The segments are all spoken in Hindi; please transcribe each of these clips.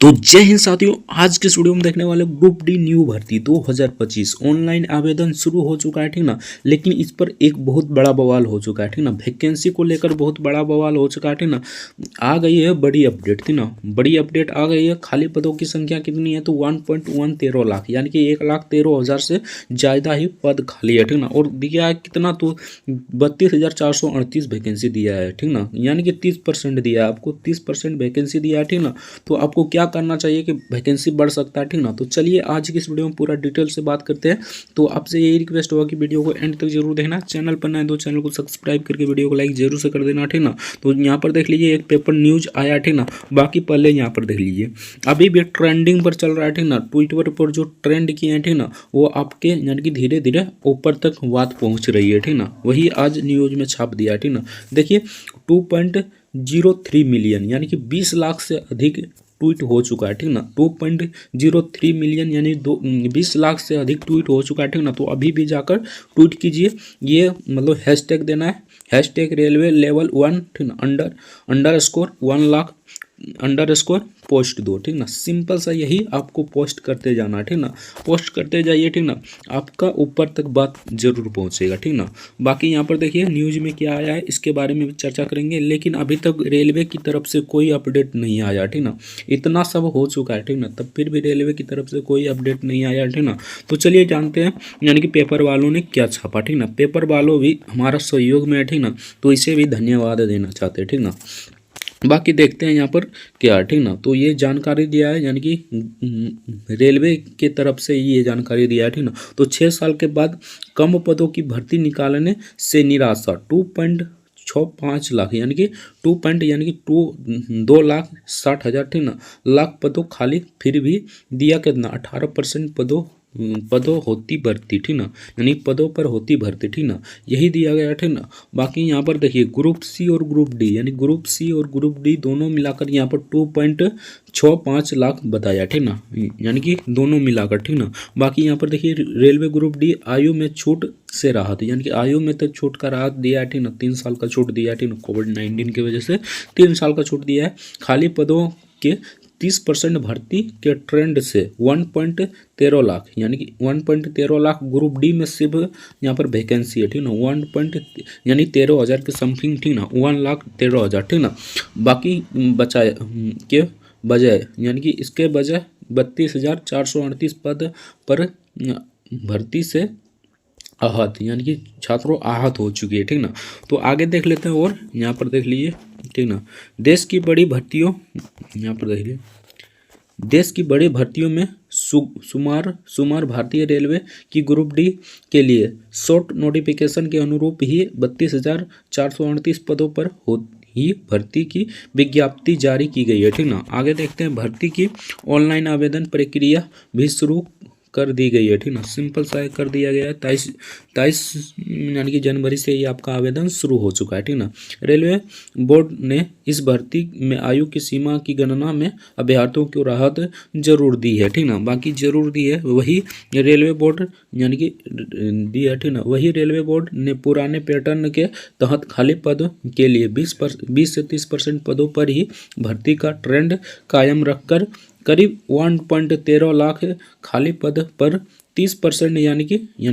तो जय हिंद साथियों, आज के वीडियो में देखने वाले ग्रुप डी न्यू भर्ती 2025 ऑनलाइन आवेदन शुरू हो चुका है, ठीक ना। लेकिन इस पर एक बहुत बड़ा बवाल हो चुका है, ठीक ना। वैकेंसी को लेकर बहुत बड़ा बवाल हो चुका है, ठीक ना। आ गई है बड़ी अपडेट, ठीक ना। बड़ी अपडेट आ गई है। खाली पदों की संख्या कितनी है तो 1.13 लाख, यानी कि 1,13,000 से ज़्यादा ही पद खाली है, ठीक ना। और दिया है कितना तो 32,438 वैकेंसी दिया है, ठीक ना। यानी कि 30% दिया है आपको, 30% वैकेंसी दिया है, ठीक ना। तो आपको क्या करना चाहिए कि वैकेंसी बढ़ सकता है, ठीक ना। तो चलिए आज की इस वीडियो में पूरा डिटेल से बात करते हैं। तो आपसे यही रिक्वेस्ट होगा कि वीडियो को एंड तक जरूर देखना। चैनल पर नए तो चैनल को सब्सक्राइब करके वीडियो को लाइक जरूर से कर देना, ठीक ना। तो यहाँ पर देख लीजिए एक पेपर न्यूज आया, ठीक ना। बाकी पहले यहाँ पर देख लीजिए, अभी भी ट्रेंडिंग पर चल रहा है, ठीक ना। ट्विटर पर जो ट्रेंड किए हैं, ठीक ना, वो आपके यानी कि धीरे धीरे ऊपर तक बात पहुँच रही है, ठीक ना। वही आज न्यूज में छाप दिया है, ठीक ना। देखिए 2.03 मिलियन यानी कि 20 लाख से अधिक ट्वीट हो चुका है, ठीक ना। 2.03 मिलियन यानी 20 लाख से अधिक ट्वीट हो चुका है, ठीक ना। तो अभी भी जाकर ट्वीट कीजिए। ये मतलब हैशटैग देना है, हैशटैग रेलवे लेवल 1, ठीक ना। Under score 1 lakh under score post दो, ठीक ना। सिंपल सा यही आपको पोस्ट करते जाना, ठीक ना। पोस्ट करते जाइए, ठीक ना। आपका ऊपर तक बात जरूर पहुंचेगा, ठीक ना। बाकी यहाँ पर देखिए न्यूज में क्या आया है इसके बारे में भी चर्चा करेंगे, लेकिन अभी तक रेलवे की तरफ से कोई अपडेट नहीं आया, ठीक ना। इतना सब हो चुका है, ठीक ना, तब फिर भी रेलवे की तरफ से कोई अपडेट नहीं आया, ठीक ना। तो चलिए जानते हैं यानी कि पेपर वालों ने क्या छापा, ठीक ना। पेपर वालों भी हमारा सहयोग में है, ठीक ना। तो इसे भी धन्यवाद देना चाहते हैं, ठीक ना। बाकी देखते हैं यहाँ पर क्या है, ठीक ना। तो ये जानकारी दिया है यानी कि रेलवे के तरफ से ये जानकारी दिया है, ठीक ना। तो 6 साल के बाद कम पदों की भर्ती निकालने से निराशा, 2.65 लाख यानी कि 2 लाख 60 हज़ार, ठीक ना। लाख पदों खाली, फिर भी दिया कितना 18% पदों होती भर्ती, ठीक ना। यानी पदों पर होती भर्ती, ठीक ना। यही दिया गया, ठीक ना। बाकी यहाँ पर देखिए ग्रुप सी और ग्रुप डी यानी ग्रुप सी और ग्रुप डी दोनों मिलाकर यहाँ पर 2.65 लाख बताया, ठीक ना। यानी कि दोनों मिलाकर, ठीक ना। बाकी यहाँ पर देखिए रेलवे ग्रुप डी आयु में छूट से राहत, यानी कि आयु में तो छूट का राहत दिया है, ठीक ना। 3 साल का छूट दिया है, ठीक ना। कोविड-19 की वजह से 3 साल का छूट दिया है। खाली पदों के 30% भर्ती के ट्रेंड से 1.13 लाख यानी कि 1.13 लाख ग्रुप डी में सिर्फ यहाँ पर वैकेंसी है, ठीक ना। यानी 13,000 के समथिंग, ठीक ना। 1,13,000, ठीक ना। बाकी बचाए के बजाय यानी कि इसके बजाय 32,438 पद पर भर्ती से आहत यानी कि छात्रों आहत हो चुकी है, ठीक ना। तो आगे देख लेते हैं और यहाँ पर देख लीजिए, ठीक ना। देश की बड़ी भर्तियों यहाँ पर देख लीजिए, देश की बड़ी भर्तियों में शुमार भारतीय रेलवे की ग्रुप डी के लिए शॉर्ट नोटिफिकेशन के अनुरूप ही 32,438 पदों पर ही भर्ती की विज्ञप्ति जारी की गई है, ठीक ना। आगे देखते हैं भर्ती की ऑनलाइन आवेदन प्रक्रिया भी शुरू कर दी गई है, ठीक ना। सिंपल सा कर दिया गया है। 23 यानी कि जनवरी से ही आपका आवेदन शुरू हो चुका है, ठीक ना। रेलवे बोर्ड ने इस भर्ती में आयु की सीमा की गणना में अभ्यर्थियों को राहत जरूर दी है, ठीक ना। बाकी जरूर दी है वही रेलवे बोर्ड यानी कि दी है, ठीक ना। वही रेलवे बोर्ड ने पुराने पैटर्न के तहत खाली पद के लिए 20 से 30% पदों पर ही भर्ती का ट्रेंड कायम रखकर करीब 1.13 लाख खाली पद पर 30% यानी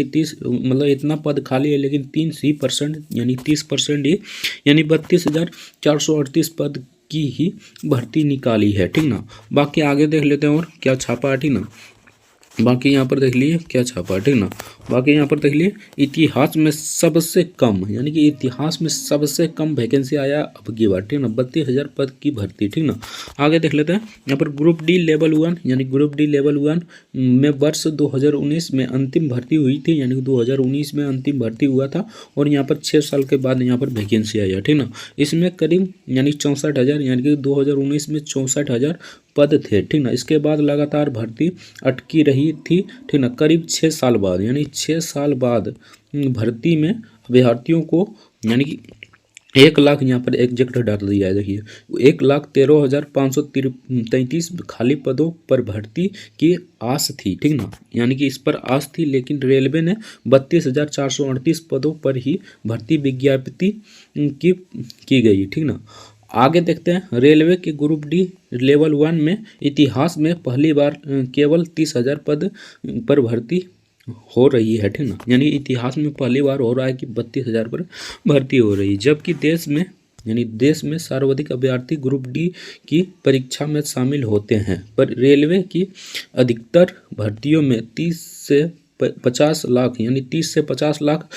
30 मतलब इतना पद खाली है, लेकिन 3% यानी 30% ही यानी 32,438 पद की ही भर्ती निकाली है, ठीक ना। बाकी आगे देख लेते हैं और क्या छापा है, ठीक ना। बाकी यहाँ पर देख लिए क्या छापा है, ठीक ना। बाकी यहाँ पर देख लिए इतिहास में सबसे कम यानी कि इतिहास में सबसे कम वैकेंसी आया अब की बार, ठीक ना। 32,000 पद की भर्ती, ठीक ना। आगे देख लेते हैं यहाँ पर ग्रुप डी लेवल 1 यानी ग्रुप डी लेवल 1 में वर्ष 2019 में अंतिम भर्ती हुई थी, यानी कि 2019 में अंतिम भर्ती हुआ था। और यहाँ पर 6 साल के बाद यहाँ पर वैकेंसी आई है, ठीक ना। इसमें करीब यानी 64,000 यानी कि 2019 में 64,000 पद थे, ठीक ना। इसके बाद लगातार भर्ती अटकी रही थी, ठीक ना। करीब 6 साल बाद यानी 6 साल बाद भर्ती में अभ्यर्थियों को यानी कि 1 लाख यहाँ पर एग्जैक्ट डाल दिया है, देखिए 1,13,533 खाली पदों पर भर्ती की आस थी, ठीक ना। यानी कि इस पर आस थी, लेकिन रेलवे ने 32,438 पदों पर ही भर्ती विज्ञप्ति की गई, ठीक ना। आगे देखते हैं रेलवे के ग्रुप डी लेवल 1 में इतिहास में पहली बार केवल 30,000 पद पर भर्ती हो रही है, ठीक ना। यानी इतिहास में पहली बार हो रहा है कि 32,000 पर भर्ती हो रही है, जबकि देश में सर्वाधिक अभ्यर्थी ग्रुप डी की परीक्षा में शामिल होते हैं। पर रेलवे की अधिकतर भर्तियों में 30 से 50 लाख यानी 30 से 50 लाख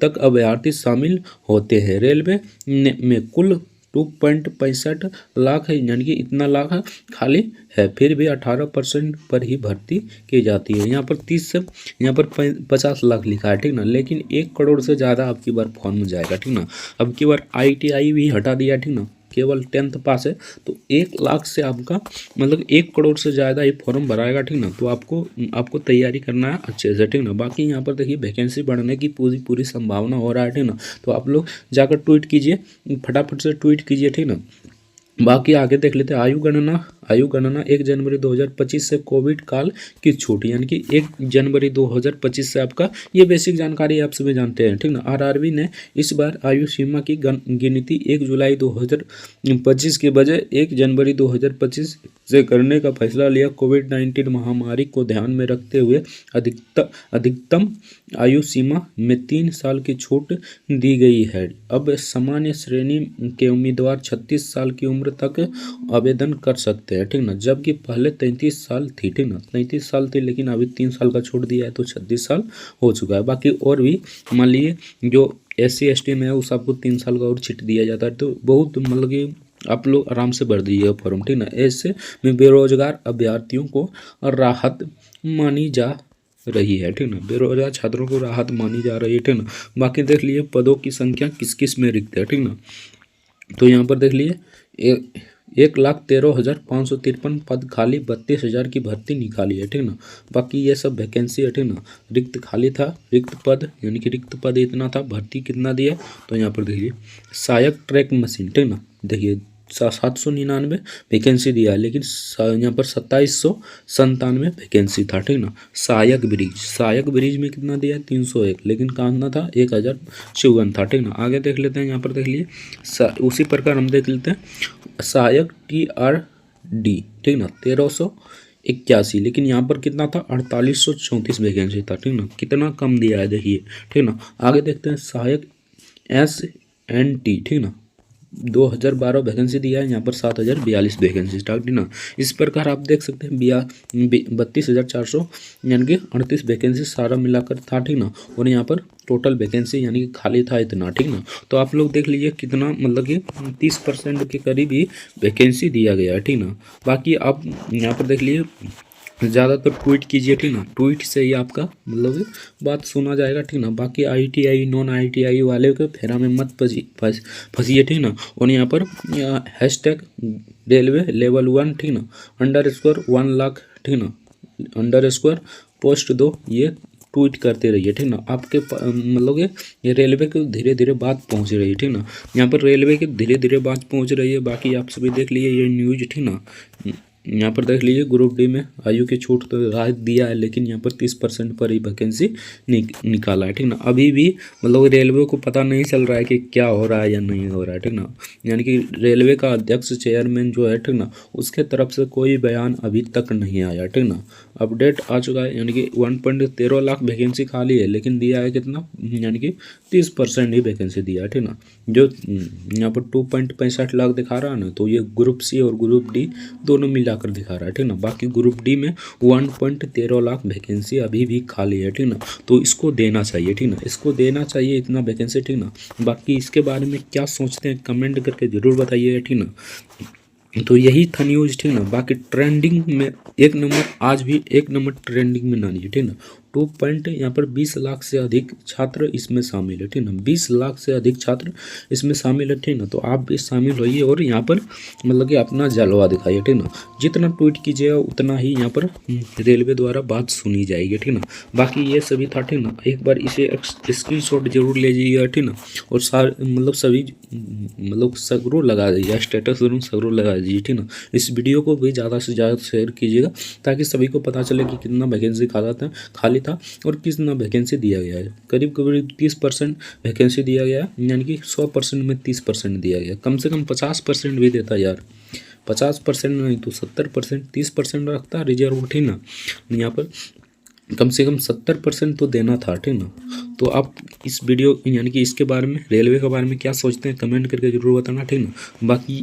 तक अभ्यर्थी शामिल होते हैं। रेलवे में कुल 2.65 लाख है, यानी कि इतना लाख खाली है, फिर भी 18% पर ही भर्ती की जाती है। यहाँ पर 50 लाख लिखा है, ठीक ना, लेकिन 1 करोड़ से ज़्यादा अब की बार फॉर्म जाएगा, ठीक ना। अब की बार ITI भी हटा दिया, ठीक ना, केवल 10th पास है तो 1 लाख से आपका मतलब 1 करोड़ से ज़्यादा ये फॉर्म भराएगा, ठीक ना। तो आपको तैयारी करना है अच्छे से, ठीक ना। बाकी यहाँ पर देखिए वैकेंसी बढ़ने की पूरी संभावना हो रहा है, ठीक ना। तो आप लोग जाकर ट्वीट कीजिए, फटाफट से ट्वीट कीजिए, ठीक ना। बाकी आगे देख लेते हैं आयु गणना 1 जनवरी 2025 से कोविड काल की छूट, यानी कि 1 जनवरी 2025 से आपका ये बेसिक जानकारी आप सभी जानते हैं, ठीक ना। RRB ने इस बार आयु सीमा की गिनती 1 जुलाई 2025 के बजाय 1 जनवरी 2025 से करने का फैसला लिया। कोविड-19 महामारी को ध्यान में रखते हुए अधिकतम आयु सीमा में 3 साल की छूट दी गई है। अब सामान्य श्रेणी के उम्मीदवार 36 साल की उम्र तक आवेदन कर सकते हैं, ठीक ना, जबकि पहले 33 साल थी, ठीक ना, 33 साल थी, लेकिन अभी 3 साल का छूट दिया है तो 36 साल हो चुका है। बाकी और भी मान लिए जो SC ST में है उस आपको 3 साल का और छीट दिया जाता है, तो बहुत मतलब कि आप लोग आराम से भर दीजिए फॉर्म, ठीक ना। ऐसे में बेरोजगार अभ्यर्थियों को राहत मानी जा रही है, ठीक ना, बेरोजगार छात्रों को राहत मानी जा रही है, ठीक ना। बाकी देख लिए पदों की संख्या किस किस में रिक्त है, ठीक ना। तो यहाँ पर देख लिए 1,13,553 पद खाली, 32,000 की भर्ती निकाली है, ठीक ना। बाकी ये सब वैकेंसी है, ठीक ना। रिक्त खाली था, रिक्त पद यानी कि रिक्त पद इतना था, भर्ती कितना दिया तो यहाँ पर देखिए सहायक ट्रैक मशीन, ठीक ना, देखिए 799 वैकेंसी दिया है, लेकिन यहाँ पर 2797 वैकेंसी था, ठीक ना। सहायक ब्रिज में कितना दिया है 301, लेकिन कहाँ था 1054 था, ठीक ना। आगे देख लेते हैं, यहाँ पर देख लीजिए उसी प्रकार हम देख लेते हैं सहायक TRD, ठीक ना, 1381, लेकिन यहाँ पर कितना था 4834 वैकेंसी था, ठीक ना, कितना कम दिया है देखिए, ठीक ना। आगे देखते हैं सहायक SNT, ठीक ना, 2012 वैकेंसी दिया है, यहाँ पर 7,042 वैकेंसी था, ठीक ना। इस प्रकार आप देख सकते हैं 32,400 यानी कि 38 वैकेंसी सारा मिलाकर था, ठीक ना। और यहाँ पर टोटल वैकेंसी यानी कि खाली था इतना, ठीक ना। तो आप लोग देख लीजिए कितना मतलब कि 30% के करीब ही वैकेंसी दिया गया है, ठीक ना। बाकी आप यहाँ पर देख लीजिए ज़्यादातर ट्वीट कीजिए, ठीक ना, ट्वीट से ही आपका मतलब बात सुना जाएगा, ठीक ना। बाकी ITI नॉन ITI वाले के फेरा में मत फंसिए, ठीक ना। और यहाँ पर हैशटैग रेलवे लेवल 1, ठीक ना, _1 लाख, ठीक ना, _ पोस्ट 2 ये ट्वीट करते रहिए, ठीक ना। आपके मतलब ये रेलवे को धीरे धीरे बात पहुँच रही है, ठीक ना। यहाँ पर रेलवे की धीरे धीरे बात पहुँच रही है। बाकी आप सभी देख लीजिए ये न्यूज, ठीक ना। यहाँ पर देख लीजिए ग्रुप डी में आयु की छूट तो राहत दिया है, लेकिन यहाँ पर 30% पर ही वैकेंसी निकाला है, ठीक ना। अभी भी मतलब रेलवे को पता नहीं चल रहा है कि क्या हो रहा है या नहीं हो रहा है, ठीक ना। यानी कि रेलवे का अध्यक्ष चेयरमैन जो है, ठीक ना, उसके तरफ से कोई बयान अभी तक नहीं आया, ठीक ना। अपडेट आ चुका है, यानी कि 1.13 लाख वैकेंसी खाली है, लेकिन दिया है कितना, यानी कि 30% ही वैकेंसी दिया है, ठीक ना। जो यहाँ पर 2.65 लाख दिखा रहा है ना, तो ये ग्रुप C और ग्रुप D दोनों मिलाकर दिखा रहा है, ठीक ना। बाकी ग्रुप D में 1.13 लाख वैकेंसी अभी भी खाली है, ठीक ना। तो इसको देना चाहिए, ठीक ना, इसको देना चाहिए इतना वैकेंसी, ठीक ना। बाकी इसके बारे में क्या सोचते हैं कमेंट करके ज़रूर बताइएगा, ठीक ना। तो यही था न्यूज़, ठीक ना। बाकी ट्रेंडिंग में 1 नंबर, आज भी 1 नंबर ट्रेंडिंग में ना लीजिए, ठीक ना। 2 यहाँ पर 20 लाख से अधिक छात्र इसमें शामिल है, ठीक ना। 20 लाख से अधिक छात्र इसमें शामिल है, ठीक ना। तो आप भी शामिल होइए और यहाँ पर मतलब कि अपना जलवा दिखाइए, ठीक ना। जितना ट्वीट कीजिएगा उतना ही यहाँ पर रेलवे द्वारा बात सुनी जाएगी, ठीक ना। बाकी ये सभी था, ठीक ना। एक बार इसे स्क्रीनशॉट जरूर ले जाइएगा, ठीक ना। और मतलब सभी मतलब सगरो लगा दीजिए, स्टेटस जरूर सगरो लगा दीजिए, ठीक ना। इस वीडियो को भी ज़्यादा से ज़्यादा शेयर कीजिएगा ताकि सभी को पता चले कि कितना वैकेंसी खाली खाली था और कितना वैकेंसी दिया गया है। करीब करीब 30% वैकेंसी दिया गया, यानी कि 100% में 30% दिया गया। कम से कम 50% भी देता यार, 50% नहीं तो 70%, 30% रखता रिजर्व, ठीक ना। यहाँ पर कम से कम 70% तो देना था, ठीक ना। तो आप इस वीडियो यानी कि इसके बारे में, रेलवे के बारे में क्या सोचते हैं कमेंट करके जरूर बताना, ठीक ना। बाकी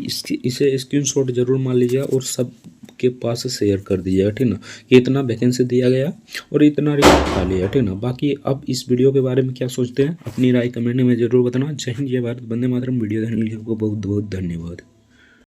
इसे स्क्रीनशॉट जरूर मान लीजिएगा और सब के पास शेयर कर दीजिएगा, ठीक ना, कि इतना वैकेंसी दिया गया और इतना रिजल्ट खाली है, ठीक ना। बाकी अब इस वीडियो के बारे में क्या सोचते हैं अपनी राय कमेंट में जरूर बताना। जय हिंद, जय भारत, वंदे मातरम। वीडियो देखने के लिए आपको बहुत बहुत धन्यवाद।